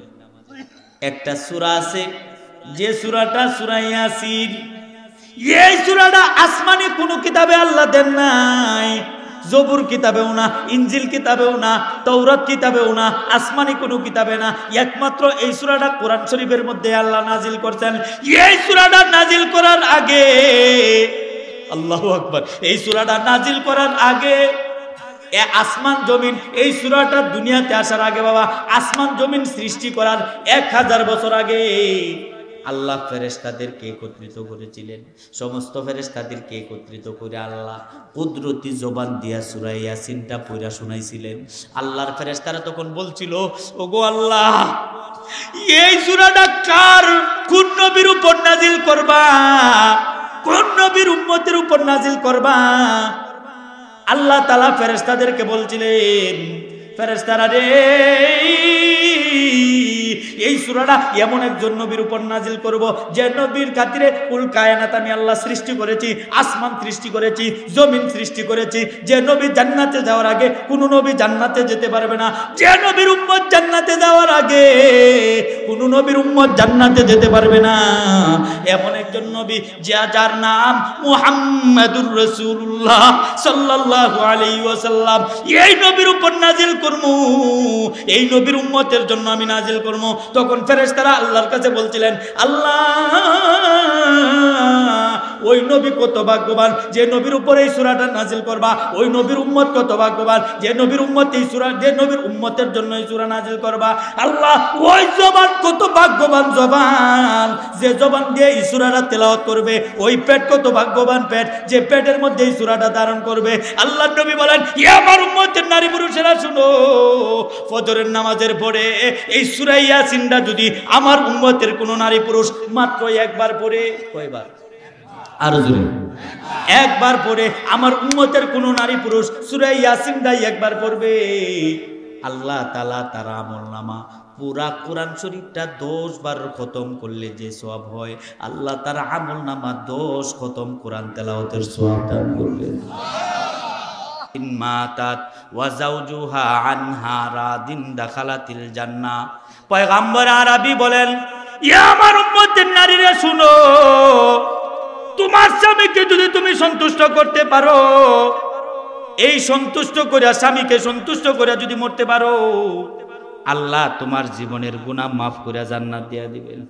A: একটা সূরা আছে, যে সূরাটা সূরা ইয়াসিন। এই সূরাটা আসমানি কোনো কিতাবে আল্লাহ দেন নাই, জবুর কিতাবেও না, ইনজিল কিতাবেও না, তাওরাত কিতাবেও না, আসমানি কোনো কিতাবে না। একমাত্র এই সূরাটা কোরআন শরীফের মধ্যে আল্লাহ নাজিল করছেন। এই সূরাটা নাজিল করার আগে, আল্লাহু আকবার, এই সূরাটা নাজিল করার আগে আসমান জমিন, এই সূরাটা দুনিয়াতে আসার আগে বাবা, আসমান জমিন সৃষ্টি করার 1000 বছর আগে আল্লাহ ফেরেশতাদেরকে একত্রিত করেছিলেন। সমস্ত ফেরেশতাদেরকে একত্রিত করে আল্লাহ কুদরতি জবান দিয়া সূরা ইয়াসিনটা পড়া শোনাইছিলেন। আল্লাহর ফেরেশতারা তখন বলছিল, ওগো আল্লাহ, এই সূরাটা কার, কোন নবীর উপর নাজিল করবা, কোন নবীর উম্মতের উপর নাজিল করবা? আল্লাহ তাআলা ফেরেশতাদেরকে বলছিলেন, ফেরেশতারা রে, এই সূরাটা এমন একজন নবীর উপর নাজিল করব যে নবীর খাতিরে কুল কায়নাত আমি আল্লাহ সৃষ্টি করেছি, আসমান সৃষ্টি করেছি, জমিন সৃষ্টি করেছি। যে নবী জান্নাতে যাওয়ার আগে কোন নবী জান্নাতে যেতে পারবে না, যে নবীর উম্মত জান্নাতে যাওয়ার আগে কোন নবীর উম্মত জান্নাতে যেতে পারবে না, এমন একজন নবী যার নাম মুহাম্মাদুর রাসূলুল্লাহ সাল্লাল্লাহু আলাইহি ওয়াসাল্লাম। এই নবীর উপর নাজিল করমু, এই নবীর উম্মতের জন্য আমি নাজিল করমু। তখন ফেরেশতারা আল্লাহর কাছে বলছিলেন, আল্লাহ, ওই নবী কত ভাগ্যবান যে নবীর উপর এই সূরাটা নাজিল করবা, ওই নবীর উম্মত কত ভাগ্যবান যে নবীর উম্মত এই সূরা, যে নবীর উম্মতের জন্য এই সূরা নাজিল করবা। আল্লাহ, ওই জবান কত ভাগ্যবান জবান যে জবান দিয়ে এই সূরাটা তেলাওয়াত করবে, ওই পেট কত ভাগ্যবান পেট যে পেটের মধ্যে এই সূরাটা ধারণ করবে। আল্লাহর নবী বলেন, হে আমার উম্মতের নারী পুরুষেরা শুনো, ফজরের নামাজের পরে এই সূরা ইয়াসিনটা যদি আমার উম্মতের কোন নারী পুরুষ মাত্র একবার পড়ে, কয়বার? আরো জোরে, একবার পড়ে আমার উম্মতের কোন নারী পুরুষ সূরা ইয়াসিনটা একবার পড়বে, আল্লাহ তাআলা তার আমলনামা পুরা কোরআন শরীফটা 10 বার খতম করলে যে সওয়াব হয়, আল্লাহ তার আমলনামা 10 খতম কোরআন তেলাওয়াতের সওয়াব দান করবেন। ইন মাতাত ওয়া যাওজুহা আনহা রাদিন দাখালাতিল জান্নাহ। পয়গম্বর আরবি বলেন, ইয়া আমার উম্মতের নারীরা শুনো, তোমার স্বামীকে যদি তুমি সন্তুষ্ট করতে পারো, এই সন্তুষ্ট করিয়া স্বামীকে সন্তুষ্ট করিয়া যদি মরতে পারো, আল্লাহ তোমার জীবনের গুনাহ মাফ করে জান্নাত দিয়া দিবেন।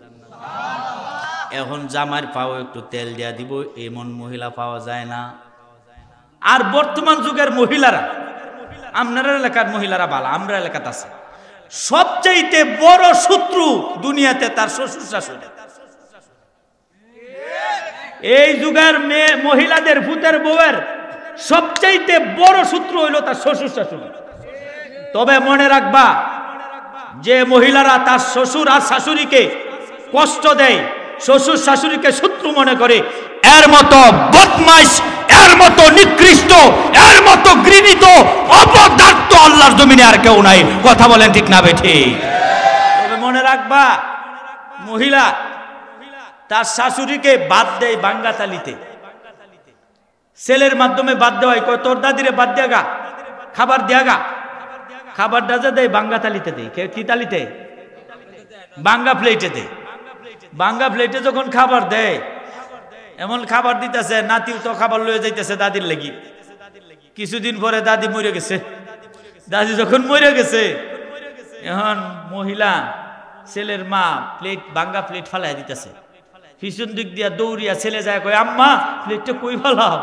A: এখন জামার পাও একটু তেল দিয়া দিব, এমন মহিলা পাওয়া যায় না। আর বর্তমান যুগের মহিলারা, আপনার এলাকার মহিলারা ভালো, আমরা এলাকাতে আছে, সবচাইতে বড় শত্রু দুনিয়াতে তার শ্বশুর শাশুড়ি। এই যুগের মেয়ে মহিলাদের ভূতের বউয়ের সবচাইতে বড় শত্রু হইল তার শ্বশুর শাশুড়ি। তবে মনে রাখবা, যে মহিলারা তার শ্বশুর আর শাশুড়িকে কষ্ট দেয়, শ্বশুর শাশুড়িকে শত্রু মনে করে, এর মতো বদমাইশ, এর মতো নিকৃষ্ট, এর মতো ঘৃণিত, অপদার্থ আল্লাহর জমিনে আর কেউ নাই। কথা বলেন ঠিক না বেঠিক? তবে মনে রাখবা, মহিলা তার শাশুড়িকে বাদ দেয় বাঙ্গাতালিতে, ছেলের মাধ্যমে বাদ দেওয়া হয়। তোর দাদিরে বাদ দেগা, খাবার দেগা, খাবারটা যে দেয় বাঙ্গাতালিতে দেয়। কি তালিতে? বাঙ্গা প্লেটে দেয়। বাঙ্গা প্লেটে যখন খাবার দেয়, এমন খাবার দিতেছে, নাতিও তো খাবার লয়ে যাইতেছে দাদির লাগি। কিছুদিন পরে দাদি মরে গেছে। দাদি যখন মরে গেছে, এখন মহিলা ছেলের মা প্লেট, বাঙ্গা প্লেট ফালাই দিতেছে। পিছন দিক দিয়া দৌড়িয়া ছেলে যায়, কয় আম্মা প্লেটটা কই ফালাও?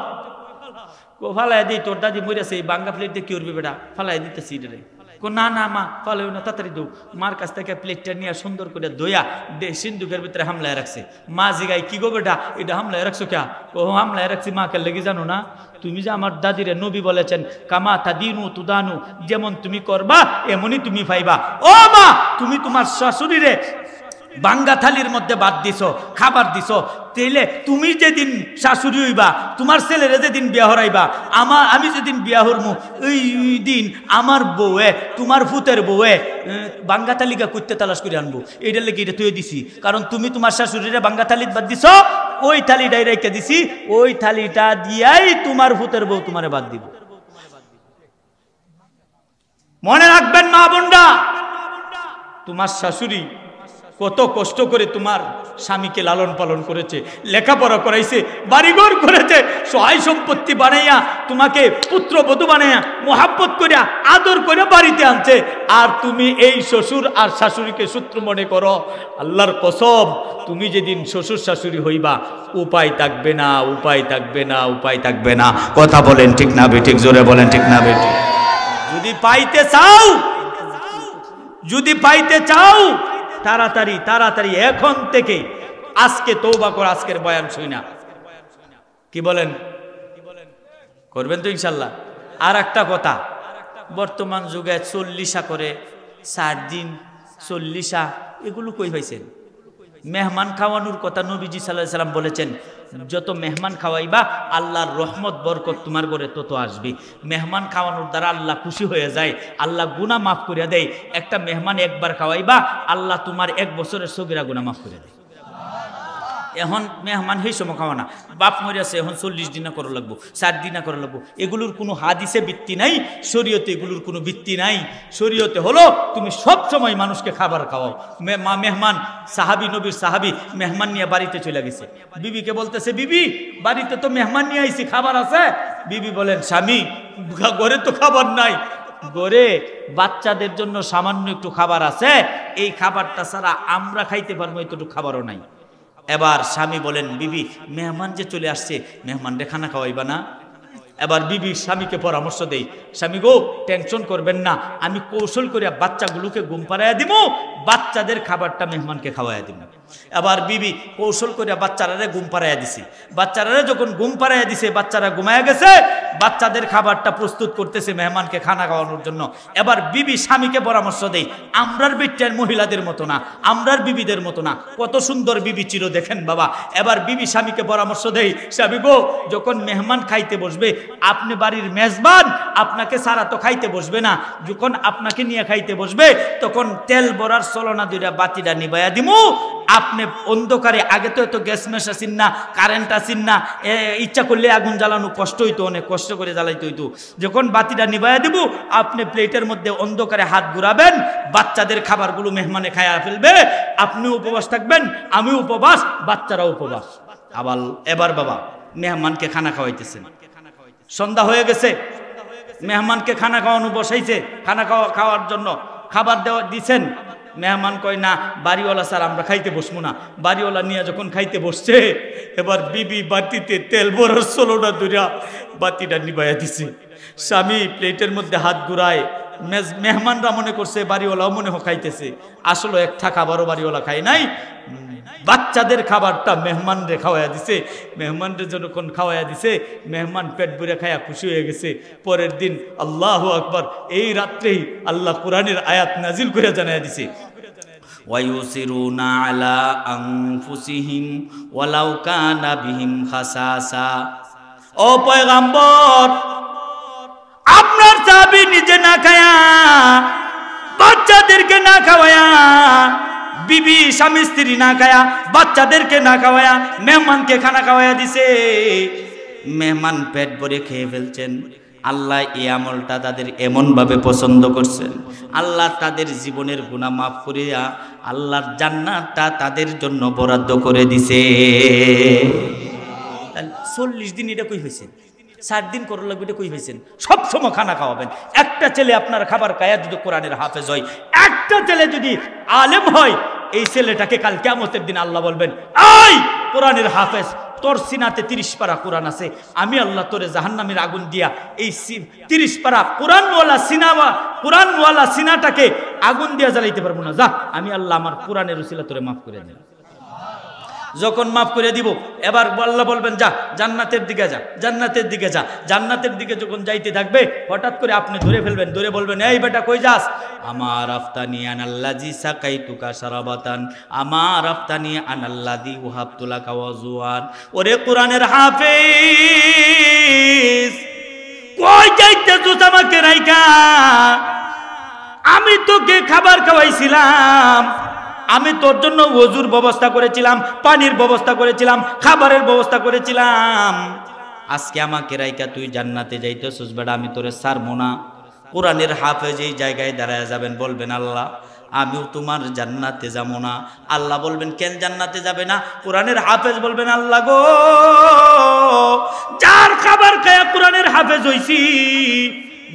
A: ফালাই দিই, তোর দাদি মরেছে, এই বাঙ্গা প্লেট দিয়ে কি করবি বেটা, ফালাই দিতেছি রে। না না মা ফালাইও না, তাড়াতাড়ি দৌ। মার কাছ থেকে প্লেটটা নিয়ে সুন্দর করে দইয়া সিন্ধুকের ভিতরে হামলায় রাখছে। মা জিগাই, কি গো বেটা এটা হামলায় রাখছো কে? ও হামলায় রাখছি মাকে লেগে, জানো না তুমি যে আমার দাদিরে নবী বলেছেন কামা তাদিনু তুদানু, যেমন তুমি করবা এমনই তুমি পাইবা। ও মা, তুমি তোমার শাশুড়িরে বাঙ্গা থালির মধ্যে বাদ দিছো, খাবার দিছো, তাইলে তুমি যেদিন শাশুড়ি হইবা, তোমার ছেলের যেদিন বিয়া হরাইবা, আমি যেদিন বিয়া হরমু, ওই দিন আমার বউয়ে, তোমার ভূতের বউয়ে বাঙ্গা তালিকা করতে তালাশ করে আনবো। এইটার লেগে এটা তুই দিছি, কারণ তুমি তোমার শাশুড়িরে বাঙ্গা থালিত বাদ দিছো, ওই থালিটাই রেখে দিছি, ওই থালিটা দিয়াই তোমার ভূতের বউ তোমারে বাদ দিব। মনে রাখবেন মা বোনরা, তোমার শাশুড়ি কত কষ্ট করে তোমার স্বামীকে লালন পালন করেছে, লেখাপড়া করাইছে, বাড়িঘর করেছে, সহায় সম্পত্তি বানাইয়া তোমাকে পুত্রবধূ বানাইয়া মোহাব্বত করিয়া আদর করে বাড়িতে আনছে। আর তুমি এই শ্বশুর আর শাশুড়িকে শত্রু মনে করো। আল্লাহর কসম, তুমি যেদিন শ্বশুর শাশুড়ি হইবা, উপায় থাকবে না, উপায় থাকবে না, উপায় থাকবে না। কথা বলেন ঠিক না বেঠিক? জোরে বলেন ঠিক না বেঠিক? যদি পাইতে চাও, যদি পাইতে চাও, তাড়াতাড়ি তাড়াতাড়ি এখন থেকে আজকে তওবা কর, আজকের বয়ান শুইনা। কি বলেন? করবেন তো ইনশাল্লাহ। আর একটা কথা, বর্তমান যুগে 40 করে 60 দিন 40, এগুলো কই হয়েছেন? মেহমান খাওয়ানোর কথা নবীজি সাল্লাল্লাহু আলাইহি সাল্লাম বলেছেন, যত মেহমান খাওয়াইবা আল্লাহর রহমত বরকত তোমার ঘরে তত আসবে। মেহমান খাওয়ানোর দ্বারা আল্লাহ খুশি হয়ে যায়, আল্লাহ গুনাহ মাফ করে দেয়। একটা মেহমান একবার খাওয়াইবা, আল্লাহ তোমার 1 বছরের সগীরা গুনাহ মাফ করে দেয়। এখন মেহমান সেই সময় খাওয়া না, বাপ মরিয়াছে, এখন 40 দিনা করা লাগবো, 60 দিনা করা লাগবো। এগুলোর কোনো হাদিসে ভিত্তি নাই, শরীয়তে এগুলোর কোনো ভিত্তি নাই। শরীয়তে হলো তুমি সব সময় মানুষকে খাবার খাওয়াও। মেহমান, সাহাবি, নবীর সাহাবি মেহমান নিয়ে বাড়িতে চলে গেছে, বিবিকে বলতেছে, বিবি বাড়িতে তো মেহমান নিয়ে আইছি, খাবার আছে? বিবি বলেন, স্বামী ঘরে তো খাবার নাই, ঘরে বাচ্চাদের জন্য সামান্য একটু খাবার আছে, এই খাবারটা ছাড়া আমরা খাইতে পারবো এতটুকু খাবারও নাই। এবার স্বামী বলেন, বিবি মেহমান যে চলে আসছে, মেহমানরে খানা খাওয়াইবা না? এবার বিবি স্বামীকে পরামর্শ দেই, স্বামী গো টেনশন করবেন না, আমি কৌশল করিয়া বাচ্চাগুলোকে ঘুম পাড়াইয়া দিব, বাচ্চাদের খাবারটা মেহমানকে খাওয়াইয়া দিব। এবার বিবি কৌশল করিয়া বাচ্চারারে ঘুম পাড়াইয়া দিছে। বাচ্চারারে যখন ঘুম পাড়াইয়া দিছে, বাচ্চারা ঘুমাইয়া গেছে, বাচ্চাদের খাবারটা প্রস্তুত করতেছে মেহমানকে খানা খাওয়ানোর জন্য। এবার বিবি স্বামীকে পরামর্শ দেই, আমরার বিটির মহিলাদের মতো না, আমরার বিবিদের মতো না, কত সুন্দর বিবি ছিল দেখেন বাবা। এবার বিবি স্বামীকে পরামর্শ দেই, স্বামী গো যখন মেহমান খাইতে বসবে, আপনি বাড়ির মেজবান, আপনাকে সারা তো খাইতে বসবে না, যখন আপনাকে নিয়ে খাইতে বসবে তখন তেল বড়ার চলনা দুইটা বাতিটা নিবাইয়া দিমু, আপনি অন্ধকারে, আগে তো এত গ্যাস মেশ আসিন না, কারেন্ট আসিন না, ইচ্ছা করলে আগুন জ্বালানো কষ্ট হইতো, অনেক কষ্ট করে জ্বালাইতে হইতো। যখন বাতিটা নিবাইয়া দিব, আপনি প্লেটের মধ্যে অন্ধকারে হাত ঘুরাবেন, বাচ্চাদের খাবারগুলো মেহমানে খাইয়া ফেলবে, আপনিও উপবাস থাকবেন, আমিও উপবাস, বাচ্চারা উপবাস। আবার এবার বাবা মেহমানকে খানা খাওয়াইতেছেন, সন্ধ্যা হয়ে গেছে, মেহমানকে খানা খাওয়ানো বসাইছে, খানা খাওয়ার জন্য খাবার দেওয়া দিছেন। মেহমান কয় না বাড়িওয়ালা স্যার আমরা খাইতে বসবো না। বাড়িওয়ালা নিয়ে যখন খাইতে বসছে, এবার বিবি বাতিতে তেল বড়ার চলনা দুইটা বাতিটা নিবাইয়া দিছে। স্বামী প্লেটের মধ্যে হাত ঘুরায়, মেহমানরা মনে করছে বাড়িওয়ালাও মনে হয় খাইতেছে, আসলে একটা খাবারও বাড়িওয়ালা খায় নাই। বাচ্চাদের খাবারটা মেহমানরে খাওয়াইয়া দিছে, মেহমানরে যখন খাওয়াইয়া দিছে মেহমান পেট ভরে খায়া খুশি হয়ে গেছে। পরের দিন আল্লাহু আকবার, এই রাত্রেই আল্লাহ কোরআনের আয়াত নাজিল করে জানাইয়া দিছে, ওয়ায়ুসিরুনা আলা আনফুসিহিম ওয়ালাউ কানা বিহিম খাসাসা। ও পয়গম্বর, আপনার সাহাবী নিজে না খায়া, বাচ্চাদেরকে না খাওয়ায়া, বিবি স্বামী স্ত্রী না খায়া, বাচ্চাদেরকে না খাওয়ায়া মেহমানকে খানা খাওয়ায়া দিছে। মেহমান পেট ভরে খেয়ে ফেলছেন। আল্লাহ এই আমলটা তাদের এমনভাবে পছন্দ করছেন, আল্লাহ তাদের জীবনের গুনাহ মাফ করিয়া আল্লাহর জান্নাতটা তাদের জন্য বরাদ্দ করে দিছে। 40 দিন এটা কই হয়েছে, 7 দিন করা লাগবে, এটা কই হয়েছেন? সবসময় খানা খাওয়াবেন। একটা ছেলে আপনার খাবার খায়া যদি কোরআনের হাফেজ হয়, একটা ছেলে যদি আলেম হয়, এই ছেলেটাকে কাল কিয়ামতের দিন আল্লাহ বলবেন, এই কোরআনের হাফেজ, তোর সিনাতে 30 পারা কোরআন আছে, আমি আল্লাহ তোরে জাহান্নামের আগুন দিয়া এই 30 পারা কোরআনওয়ালা সিনাটাকে আগুন দিয়া জ্বালাইতে পারবো না। যা, আমি আল্লাহ আমার কোরআনের উসিলা তোরে মাফ করে দিই। যখন মাফ করে দিব, এবার আল্লাহ বলবেন, যা জান্নাতের দিকে যা, জান্নাতের দিকে যা। জান্নাতের দিকে যখন যাইতে থাকবে, হঠাৎ করে আপনি ধরে ফেলবেন, ধরে বলবেন, এই বেটা কই যাস? আমার আফতানি আনাল্লাজি সাকাইতুকা শারাবাতান, আমার আফতানি আনাল্লাযী ওয়াহাবতুলাকা ওয়াজুয়ান। ওরে কোরআনের হাফেজ, কই যাইতেছস আমাকে রাইকা? আমি তোকে খাবার খাওয়াইছিলাম, আমি তোর জন্য ওযুর ব্যবস্থা করেছিলাম, পানির ব্যবস্থা করেছিলাম, খাবারের ব্যবস্থা করেছিলাম। আজকে আমাকে রাইকা তুই জান্নাতে যাইতেছস, বেটা আমি তোরে ছাড়বো না। কোরআনের হাফেজ এই জায়গায় দাঁড়ায় যাবেন, বলবেন, আল্লাহ আমিও তোমার জান্নাতে যাবো না। আল্লাহ বলবেন, কেন জান্নাতে যাবে না? কোরআনের হাফেজ বলবেন, আল্লাহ গো, যার খাবার খায়া কোরআনের হাফেজ হইছি,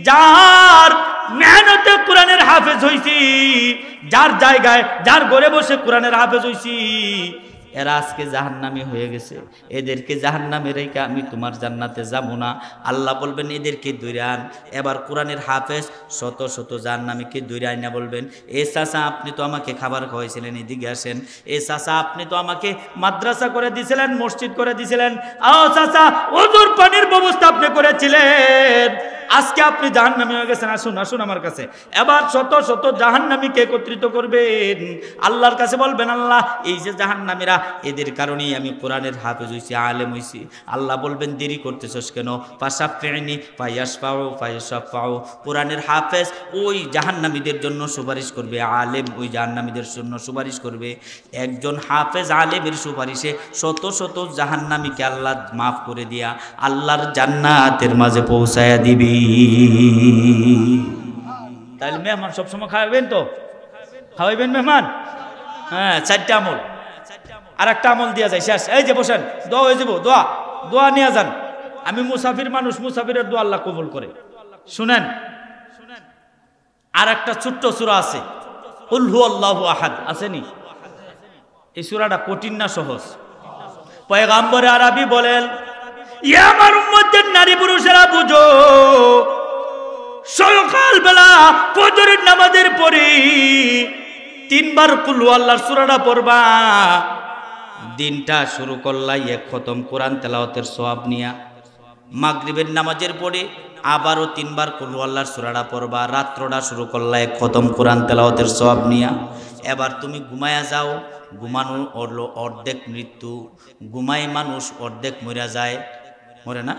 A: যার মেহনতে কোরআনের হাফেজ হইছি, যার জায়গায় যার ঘরে বসে কোরআনের হাফেজ হইছি, এরা আজকে জাহান্নামী হয়ে গেছে। এদেরকে জাহান্নামে রেখে আমি তোমার জান্নাতে যাব না। আল্লাহ বলবেন, এদেরকে ধরে আন। এবার কোরআনের হাফেজ শত শত জাহান্নামীকে ধরে আইনা বলবেন, এ চাচা আপনি তো আমাকে খাবার খাওয়াইছিলেন, এদিকে আসেন। এ চাচা আপনি তো আমাকে মাদ্রাসা করে দিয়েছিলেন, মসজিদ করে দিয়েছিলেন। আও চাচা, ওযুর পানির ব্যবস্থা আপনি করেছিলেন, আজকে আপনি জাহান্নামী হয়ে গেছেন, আসুন আসুন আমার কাছে। এবার শত শত জাহান্নামীকে একত্রিত করবেন, আল্লাহর কাছে বলবেন, আল্লাহ এই যে জাহান্নামীরা, এদের কারণেই আমি কোরআনের হাফেজ হইছি, আলেম হইছি। আল্লাহ বলবেন, দেরি করতেছস কেন? ফাশাফিনি ফায়াশফাউ ফায়াশফাউ। কোরআনের হাফেজ ওই জাহান্নামীদের জন্য সুপারিশ করবে, আলেম ওই জাহান্নামীদের জন্য সুপারিশ করবে। একজন হাফেজ আলেমের সুপারিশে শত শত জাহান্নামীকে আল্লাহ মাফ করে দিয়া আল্লাহর জান্নাতের মাঝে পৌঁছায়া দিবি। তাহলে মেহমান সবসময় খাওয়াবেন তো? খাওয়াইবেন মেহমান? হ্যাঁ, 4টা আমল। আর একটা আমল দিয়া যায়, শেষ। এই যে বসেন, দোয়া হয়ে যাব, দোয়া দোয়া নিয়ে যান। আমি মুসাফির মানুষ, মুসাফিরের দোয়া আল্লাহ কবুল করে। শুনেন, আর একটা ছোট্ট সূরা আছে, কুল হুয়াল্লাহু আহাদ, আসেনি? এই সূরাটা কঠিন না সহজ? পয়গম্বর আরবি বলেন, ইয়া আমার উম্মতের নারী পুরুষেরা বুঝো, সকাল বেলা ফজরের নামাজের পরে 3 বার কুল হুয়াল্লাহর সূরাটা পড়বা। দিনটা শুরু করলাই 1 খতম কোরআন তেলাওয়াতের সওয়াব নিয়া। মাগরিবের নামাজের পরে আবারও 3 বার কুল হুয়াল্লাহর সূরাটা পড়বা। রাত্রটা শুরু করলা 1 খতম কোরআন তেলাওয়াতের সওয়াব নিয়া। এবার তুমি ঘুমায়া যাও। ঘুমানো হলো অর্ধেক মৃত্যু। ঘুমায় মানুষ অর্ধেক মরে যায়, মরে না?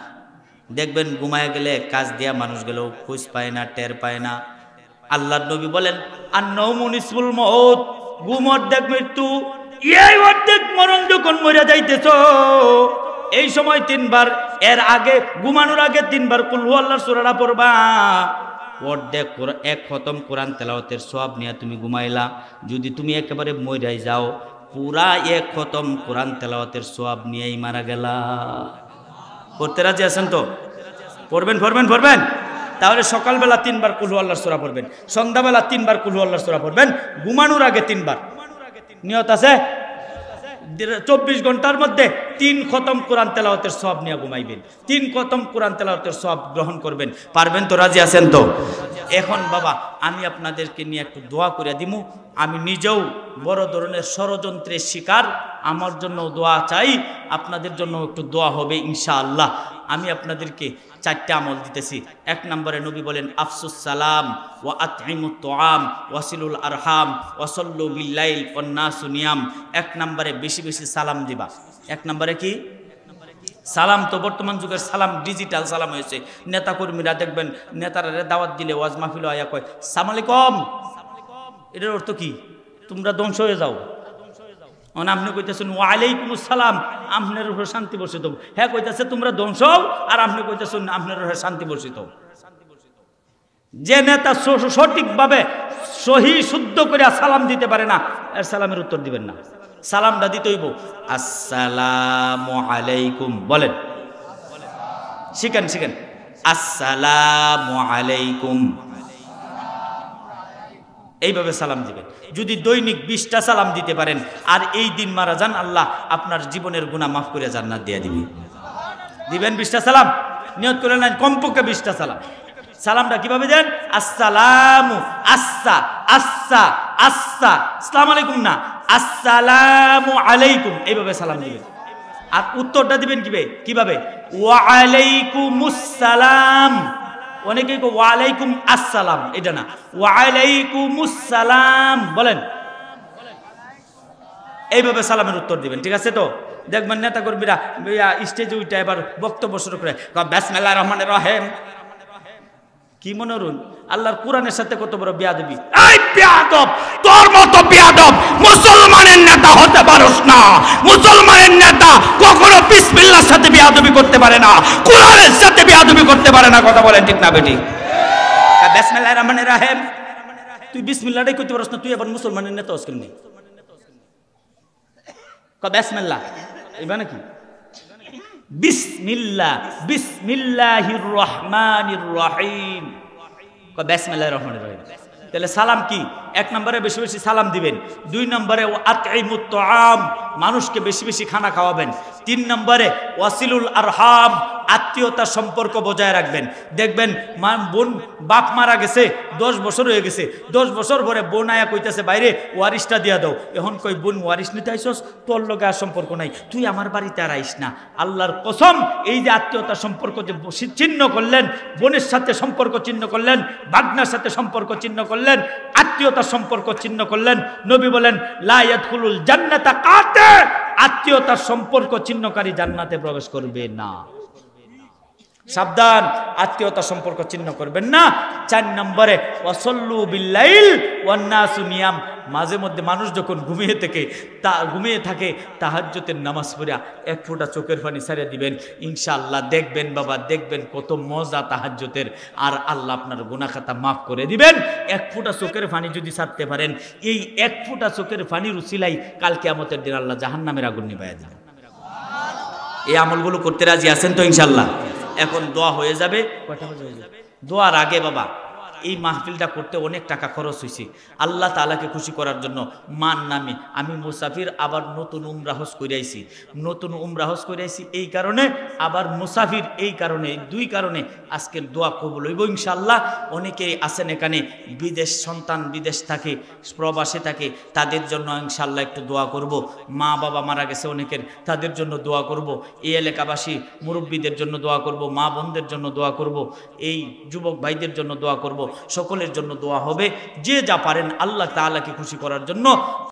A: দেখবেন ঘুমায় গেলে কাজ দিয়া মানুষ গেলেও খোঁজ পায় না, টের পায় না। আল্লাহর নবী বলেন, আন-নাওমু নিসফুল মউত, ঘুম অর্ধেক মৃত্যু। এই অর্ধেক মরণ যখন মরে যাইতেছ, এই সময় 3 বার, এর আগে ঘুমানোর আগে 3 বার কুল হুয়াল্লাহর সূরাটা পড়বা। অর্ধেক 1 খতম কোরআন তেলাওয়াতের সওয়াব নিয়ে তুমি ঘুমাইলা। যদি তুমি একেবারে মইরাই যাও, পুরা 1 খতম কোরআন তেলাওয়াতের সওয়াব নিয়েই মারা গেলা। পড়তে রাজি আছেন তো? পড়বেন পড়বেন পড়বেন। তাহলে সকালবেলা 3 বার কুল হুয়াল্লাহর সূরা পড়বেন, সন্ধ্যাবেলা 3 বার কুল হুয়াল্লাহর সূরা পড়বেন, ঘুমানোর আগে 3 বার। নিয়ত আছে? 24 ঘন্টার মধ্যে 3 খতম কোরআন তেলাওয়াতের সওয়াব নিয়ে ঘুমাইবেন, 3 খতম কোরআন তেলাওয়াতের সওয়াব গ্রহণ করবেন। পারবেন তো? রাজি আছেন তো? এখন বাবা আমি আপনাদেরকে নিয়ে একটু দোয়া করে দিমু। আমি নিজেও বড় ধরনের ষড়যন্ত্রের শিকার, আমার জন্য দোয়া চাই, আপনাদের জন্য একটু দোয়া হবে ইনশাআল্লাহ। আমি আপনাদেরকে 4টা আমল দিতেছি। 1 নম্বরে নবী বলেন আফসুস সালাম ওয়া আতইমুত তুআম ওয়াসিলুল আরহাম ওয়াসাল্লু বিল্লাইল ওয়ান নাসু নিয়াম। 1 নম্বরে বেশি বেশি সালাম দিবা। 1 নম্বরে কি সালাম? তো বর্তমান যুগের সালাম ডিজিটাল সালাম হয়েছে। নেতা কর্মীরা দেখবেন নেতারা দাওয়াত দিলে ওয়াজ মাহফিল আয়া কয় সালাম আলাইকুম। এটার অর্থ কি? তোমরা ধ্বংস হয়ে যাও। আপনি কইতেছেন ওয়ালাইকুম আসসালাম, আপনার উপরে শান্তি বর্ষিত। হ্যাঁ কইতেছে তোমরা ধ্বংস, আর আপনি কইতেছেন আপনার উপরে শান্তি বর্ষিত। যে নেতা সঠিকভাবে সহি শুদ্ধ করে সালাম দিতে পারে না, এর সালামের উত্তর দিবেন না। সালামটা দিতে হইব আসসালামু আলাইকুম। বলেন, শিখেন শিখেন, আসসালামু আলাইকুম, এইভাবে সালাম দিবেন। যদি দৈনিক 20টা সালাম দিতে পারেন আর এই দিন মারা যান, আল্লাহ আপনার জীবনের গুনাহ মাফ করে জান্নাত দিয়ে দিবে। দিবেন 20টা সালাম, নিয়ত করে নেন কমপক্ষে 20টা সালাম। সালামটা কিভাবে দেন? আসসালামু আস্সা আস্সা আস্সা, আসসালামু আলাইকুম না, আসসালামু আলাইকুম, এইভাবে সালাম দিবেন। আর উত্তরটা দিবেন কিভাবে? ওয়া আলাইকুমুস সালাম। অনেকেই কো ওয়ালাইকুম আসসালাম, এটা না, ওয়ালাইকুমুস সালাম বলেন, এইভাবে সালামের উত্তর দিবেন। ঠিক আছে? তো দেখবেন নেতা কর্মীরা স্টেজে উঠে এবার বক্তব্য শুরু করে বিসমিল্লাহির রহমানির রহিম। কি মনে করুন আল্লাহর কোরআনের সাথে কত বড় বেয়াদবি। এই বেয়াদব, তোর মতো বেয়াদব মুসলমানের নেতা হতে পারোস না। মুসলমানের নেতা কখনো বিসমিল্লাহর সাথে বেয়াদবি করতে পারে না, কোরআনের সাথে বেয়াদবি করতে পারে না। কথা বলেন ঠিক না বেটি? বিসমিল্লাহির রহমানির রহিম, তুই বিসমিল্লাহটাই করতে পারোস না, তুই এবার মুসলমানের নেতা হস কেমনে? বিসমিল্লাহ এইবা নাকি? বিসমিল্লাহ, বিসমিল্লাহির রহমানির রহিম, বিসমিল্লাহির রহমানির রহিম। তাহলে সালাম কি? 1 নম্বরে বেশি বেশি সালাম দিবেন। 2 নম্বরে আতইমুত তুআম, মানুষকে বেশি বেশি খানা খাওয়াবেন। 3 নম্বরে ওয়াসিলুল আরহাম, আত্মীয়তার সম্পর্ক বজায় রাখবেন। দেখবেন বোন বাপ মারা গেছে, 10 বছর হয়ে গেছে, 10 বছর পরে বোন আয়া কইতেছে বাইরে ওয়ারিশটা দিয়া দাও। এখন কই বোন ওয়ারিশ নিতে আইছস, তোর লগে আর সম্পর্ক নাই, তুই আমার বাড়িতে আর আইস না। আল্লাহর কসম, এই যে আত্মীয়তার সম্পর্ক যে ছিন্ন করলেন, বোনের সাথে সম্পর্ক ছিন্ন করলেন, ভাগনার সাথে সম্পর্ক ছিন্ন করলেন, আত্মীয়তার সম্পর্ক ছিন্ন করলেন, নবী বলেন লা ইয়াদখুলুল জান্নাতা কাতে, আত্মীয়তার সম্পর্ক ছিন্নকারী জান্নাতে প্রবেশ করবে না। সাবধান, আত্মীয়তা সম্পর্ক ছিন্ন করবেন না। 4 নম্বরে ওয়াসাল্লু বিল্লাইল ওয়ান নাসু নিয়াম, মাঝে মধ্যে মানুষ যখন ঘুমিয়ে থাকে তাহাজ্জুদের নামাজ পড়া 1 ফোঁটা চোখের পানি ছেড়ে দিবেন। ইনশাআল্লাহ দেখবেন বাবা, দেখবেন কত মজা তাহাজ্জুদের, আর আল্লাহ আপনার গুনাহ খাতা মাফ করে দিবেন। 1 ফোঁটা চোখের পানি যদি ছাড়তে পারেন, এই 1 ফোঁটা চোখের পানির উসিলাই কাল কিয়ামতের দিন আল্লাহ জাহান্নামের আগুন নিভাইয়া দিবেন। এই আমলগুলো করতে রাজি আছেন তো ইনশাআল্লাহ? এখন দোয়া হয়ে যাবে। কয়টা বাজে হয়ে যাবে? দোয়ার আগে বাবা এই মাহফিলটা করতে অনেক টাকা খরচ হয়েছে আল্লাহ তাআলাকে খুশি করার জন্য। মান নামে আমি মুসাফির, আবার নতুন উমরা হজ করে আইছি, নতুন উমরা হজ করে আইছি এই কারণে, আবার মুসাফির এই কারণে, 2 কারণে আজকের দোয়া কবুল হইব ইনশাআল্লাহ। অনেকেই আছেন এখানে বিদেশ, সন্তান বিদেশ থাকে, প্রবাসে থাকে, তাদের জন্য ইনশাআল্লাহ একটু দোয়া করব। মা বাবা মারা গেছে অনেকের, তাদের জন্য দোয়া করব। এই এলাকাবাসী মুরব্বীদের জন্য দোয়া করব, মা বোনদের জন্য দোয়া করব, এই যুবক ভাইদের জন্য দোয়া করব, সকলের জন্য দোয়া হবে। যে যা পারেন আল্লাহ তাআলাকে খুশি করার জন্য